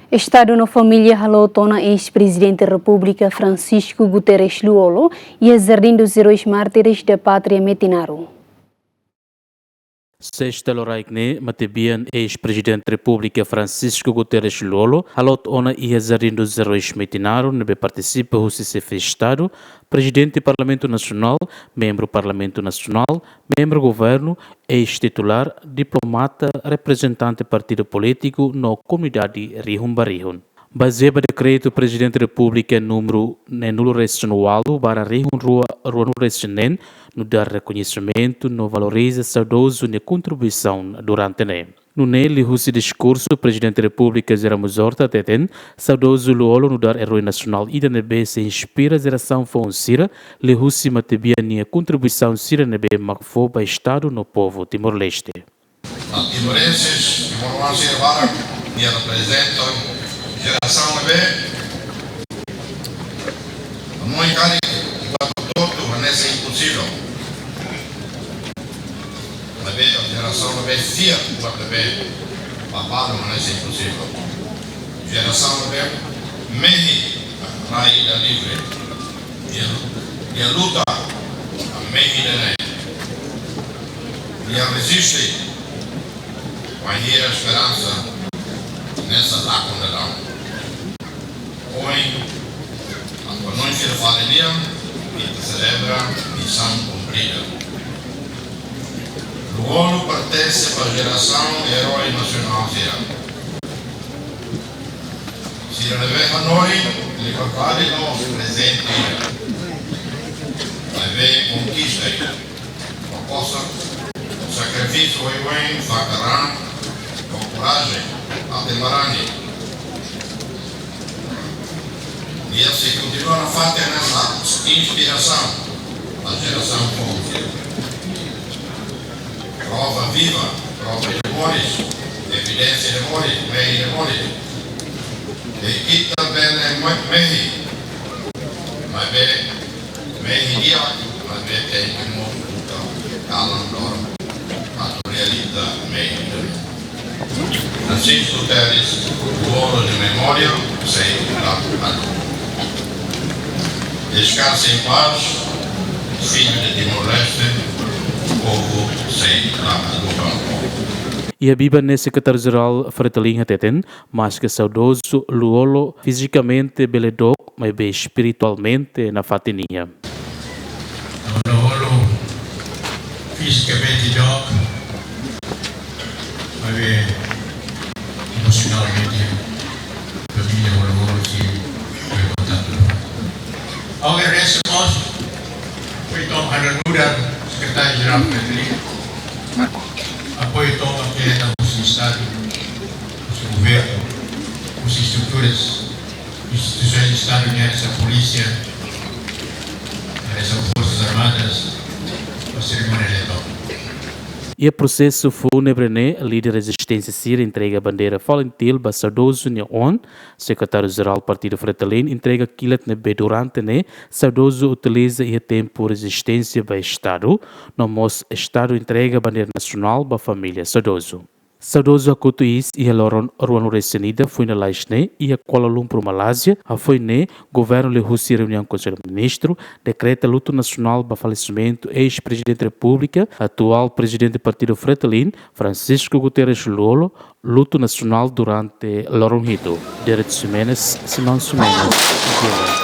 Estado na família halotona ex-presidente da República Francisco Guterres Luolo e a Jardim dos Heróis Mártires da Pátria Metinaro. Sexta loraikne matebian ex-presidente da República Francisco Guterres Luolo halotona e a Jardim dos Heróis Metinaro nebe participa o CCF Estado, presidente do Parlamento Nacional, membro do Parlamento Nacional, membro do governo, ex-titular, diplomata, representante do partido político na comunidade Rihun-Barihun. Baseado no decreto Presidente da República número nulo regional para Rihun-Rua Resinen, no dar reconhecimento, no valoriza saudoso na contribuição durante o ano. No nele, o discurso, o Presidente da República, Geramos Horta, Teten, saudoso Luolo, no dar herói nacional, e da NB se inspira a geração Fonsira, le Russi matebia a contribuição Sira NB Macfo para Estado no povo Timor-Leste. Timorenses, Timor-Leste, que representam geração NB, muito caro, todo, nessa impossível. A geração NB fia, papado, mas é impossível. Geração NB, meio na ilha livre, e a luta, a meio da lei, e a resiste, com a esperança nessa lacuna lá. Hoje, a noite da família, e celebra missão cumprida. Luolo pertence à geração herói nacional Sira. Sira deve Hanoi, lhe prepare nosso presente. Deve conquista, proposta, sacrifício e facará, com coragem, atemarani. E assim continua a fazer nessa inspiração da geração Fonsira. Prova viva, prova de memórias, evidência de memórias, meio de memórias. E aqui também é muito meio, mas é meio dia, mas é tem que mostrar calor, a realidade meio de Francisco Guterres, o ouro de memória, sem dar. Descanse em paz, filho de Timor-Leste, povo sem lama. E a Biba nesse secretário-geral Fretalin Teten, mas que saudoso Luolo fisicamente beledok, mas bem espiritualmente na fatininha. Luolo fisicamente dok, mas bem emocionalmente família Luolo se foi contado. Ao regresso nós foi Tom Hananuda, secretário-geral Fretalin. Apoio toma que é o Estado, o governo, as estruturas, instituições de Estado, a polícia, as forças armadas, a cerimônia eleitoral. E o processo fúnebre, líder da resistência síria entrega a bandeira Valentil Saudoso Neon, secretário-geral do Partido Fretalin, entrega quilat durante Saudoso utiliza e tempo resistência para Estado, no mos Estado entrega a bandeira nacional para a família Saudoso. Saudoso Akutuis e a Ruano Recenida foi na Laisne e a Kuala Lumpur, Malásia, a foi governo de Rússia reunião com o Conselho de Ministro, decreta luto nacional para falecimento ex-presidente da República, atual presidente do Partido Fretalin, Francisco Guterres Luolo, luto nacional durante Lorongito. Direito Simenes, Simão Simenes.